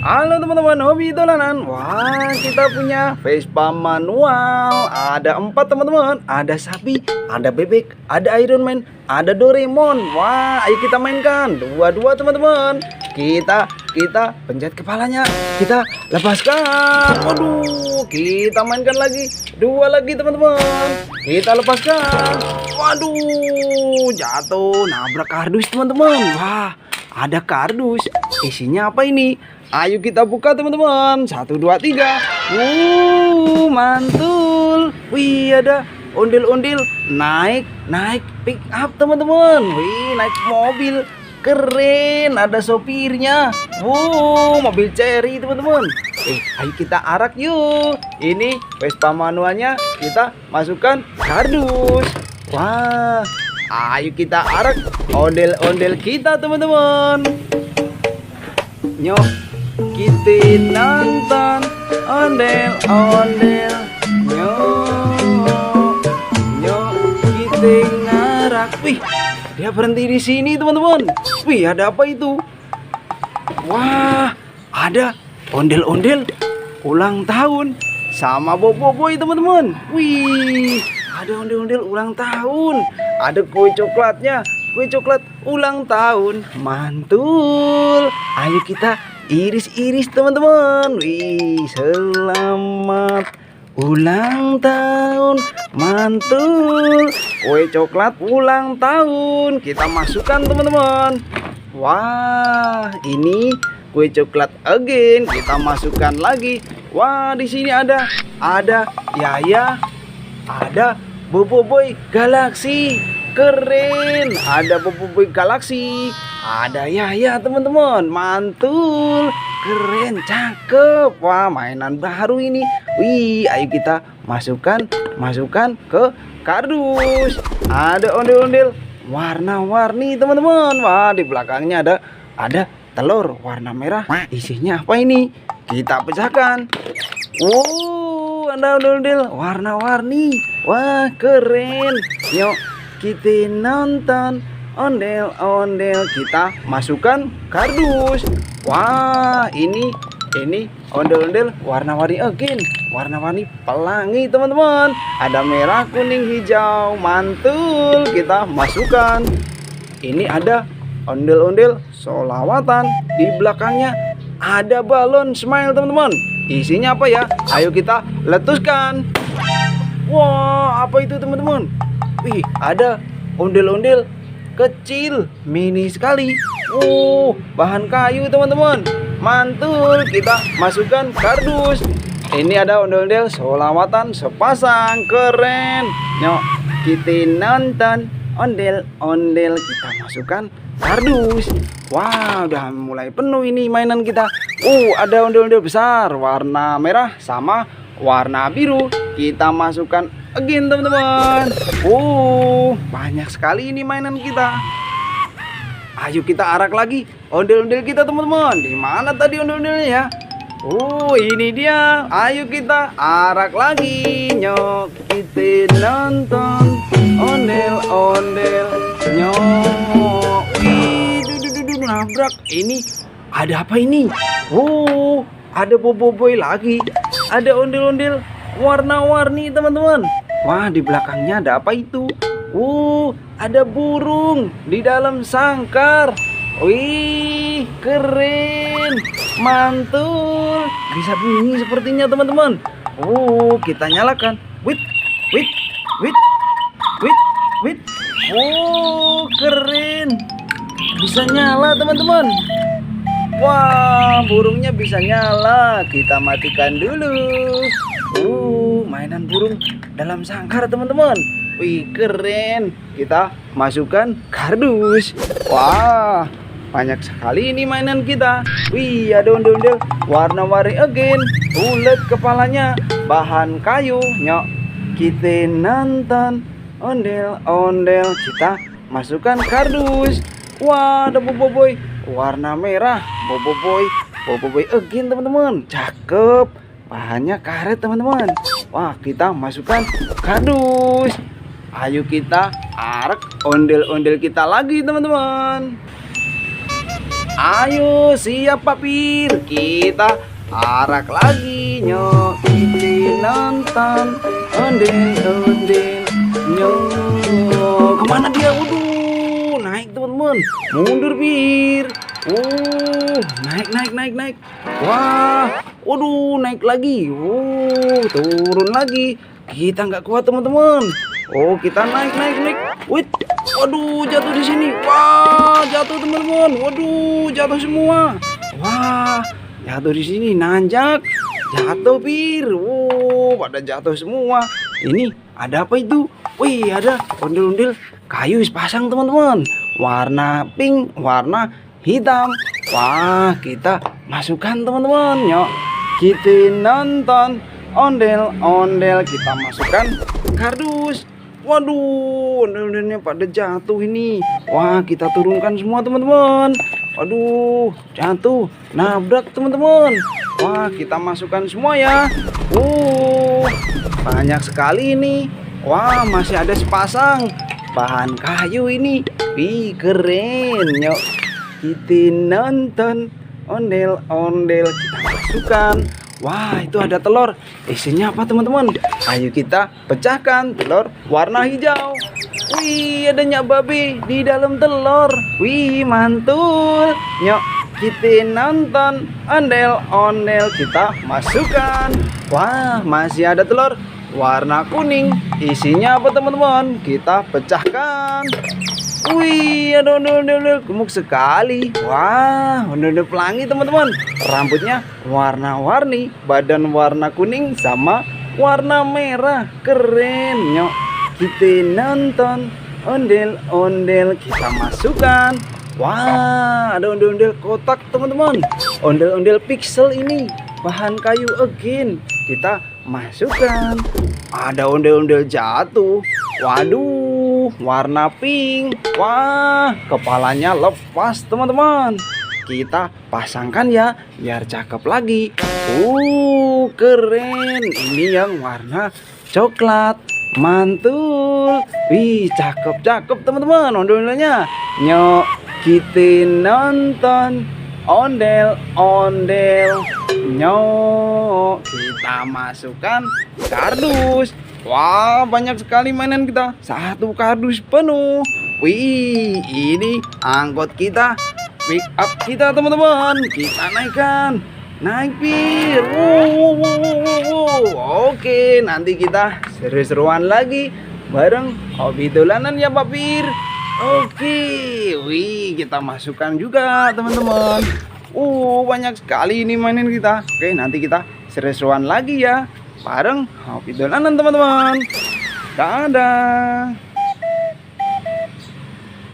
Halo teman-teman hobi dolanan. Wah, kita punya Vespa manual. Ada 4 teman-teman. Ada sapi, ada bebek, ada Iron Man, ada Doraemon. Wah, ayo kita mainkan. Dua-dua teman-teman. Kita pencet kepalanya. Kita lepaskan. Waduh, kita mainkan lagi. Dua lagi teman-teman. Kita lepaskan. Waduh, jatuh, nabrak kardus teman-teman. Wah, ada kardus. Isinya apa ini? Ayo kita buka teman-teman. 1, 2, 3. Mantul. Wih, ada ondel-ondel naik pick up teman-teman. Wih, naik mobil. Keren, ada sopirnya. Mobil Cherry teman-teman. Ayo kita arak yuk. Ini Vespa manualnya kita masukkan kardus. Wah, ayo kita arak ondel-ondel kita teman-teman. Nyok, kita nonton ondel-ondel. Nyok, kita ngarak. Wih, dia berhenti di sini teman-teman. Wih, ada apa itu? Wah, ada ondel-ondel ulang tahun sama Boboiboy teman-teman. Wih, ada ondel-ondel ulang tahun. Ada kue coklatnya. Kue coklat ulang tahun. Mantul. Ayo kita iris-iris teman-teman. Wih, selamat ulang tahun. Mantul. Kue coklat ulang tahun. Kita masukkan teman-teman. Wah, ini kue coklat again. Kita masukkan lagi. Wah, di sini ada Yaya. Ada Boboiboy Galaxy. Keren, ada Boboiboy Galaxy, ada Yaya teman-teman. Mantul, keren, cakep. Wah, mainan baru ini. Wih, ayo kita masukkan ke kardus. Ada ondel-ondel warna-warni teman-teman. Wah, di belakangnya ada telur warna merah. Isinya apa ini? Kita pecahkan. Ada ondel-ondel warna-warni. Wah, keren. Yuk kita nonton ondel-ondel. Kita masukkan kardus. Wah, ini ondel-ondel warna-warni again. Warna-warni pelangi teman-teman. Ada merah, kuning, hijau. Mantul. Kita masukkan. Ini ada ondel-ondel solawatan. Di belakangnya ada balon smile teman-teman. Isinya apa ya? Ayo kita letuskan. Wah, apa itu teman-teman? Wih, ada ondel-ondel kecil, mini sekali. Bahan kayu teman-teman. Mantul, kita masukkan kardus. Ini ada ondel-ondel solawatan sepasang. Keren. Yuk, kita nonton ondel-ondel. Kita masukkan kardus. Wah, udah mulai penuh ini mainan kita. Ada ondel-ondel besar warna merah sama warna biru. Kita masukkan again teman-teman. Banyak sekali ini mainan kita. Ayo kita arak lagi ondel-ondel kita teman-teman. Di mana tadi ondel-ondelnya ya? Ini dia. Ayo kita arak lagi. Nyok, kita nonton ondel-ondel. Nyok. Wih, nabrak. Ini ada apa ini? Ada Boboiboy lagi. Ada ondel-ondel warna-warni teman-teman. Wah, di belakangnya ada apa itu? Ada burung di dalam sangkar. Wih, keren. Mantul. Bisa bunyi sepertinya teman-teman. Kita nyalakan. Wait. Keren. Bisa nyala teman-teman. Wah, burungnya bisa nyala. Kita matikan dulu. Mainan burung dalam sangkar teman-teman. Wih, keren. Kita masukkan kardus. Wah, banyak sekali ini mainan kita. Wih, ada ondel-ondel warna-warni again. Bulat kepalanya, bahan kayu. Nyok, kita nonton ondel-ondel. Kita masukkan kardus. Wah, ada Boboiboy warna merah. Boboiboy again teman-teman. Cakep. Bahannya karet teman-teman. Wah, kita masukkan kardus. Ayo kita arak ondel-ondel kita lagi teman-teman. Ayo siap Pak Pir, kita arak lagi nyok. Kita nonton ondel-ondel nyok. Kemana dia? Waduh, naik teman-teman. Mundur Pir. Naik. Wah, waduh, naik lagi. Turun lagi. Kita nggak kuat teman-teman. Kita naik. Wih, waduh, jatuh di sini. Wah, jatuh teman-teman. Waduh, jatuh semua. Wah, jatuh di sini, nanjak. Jatuh Pir. Pada jatuh semua. Ini ada apa itu? Wih, ada ondel-ondel kayu sepasang teman-teman. Warna pink, warna hitam. Wah, kita masukkan teman-teman. Yuk, kita nonton ondel-ondel. Kita masukkan kardus. Waduh, ondel-ondelnya pada jatuh ini. Wah, kita turunkan semua teman-teman. Waduh, jatuh, nabrak teman-teman. Wah, kita masukkan semua ya. Banyak sekali ini. Wah, masih ada sepasang bahan kayu ini. Wih, keren. Yuk, kita nonton ondel-ondel. Kita masukkan. Wah, itu ada telur. Isinya apa teman-teman? Ayo kita pecahkan. Telur warna hijau. Wih, ada nyak babi di dalam telur. Wih, mantul. Nyok, kita nonton ondel-ondel. Kita masukkan. Wah, masih ada telur warna kuning. Isinya apa teman-teman? Kita pecahkan. Wih, ada ondel-ondel gemuk sekali. Wah, ondel-ondel pelangi teman-teman. Rambutnya warna-warni, badan warna kuning sama warna merah. Keren. Nyok, kita nonton ondel-ondel. Kita masukkan. Wah, ada ondel-ondel kotak teman-teman. Ondel-ondel pixel ini bahan kayu again. Kita masukkan. Ada ondel-ondel jatuh. Waduh, warna pink. Wah, kepalanya lepas teman-teman. Kita pasangkan ya, biar cakep lagi. Keren. Ini yang warna coklat. Mantul. Wih, cakep teman-teman ondel-ondelnya. Nyok, kita nonton ondel-ondel. Nyok, kita masukkan kardus. Wah, banyak sekali mainan kita. Satu kardus penuh. Wih, ini angkot kita, pick up kita teman-teman. Kita naikkan. Naik Pir. Oke, nanti kita seru-seruan lagi bareng hobi dolanan ya Pak Pir. Oke, wih, kita masukkan juga teman-teman. Banyak sekali ini mainan kita. Oke, nanti kita seru-seruan lagi ya bareng hobi dolanan teman-teman. Dadah.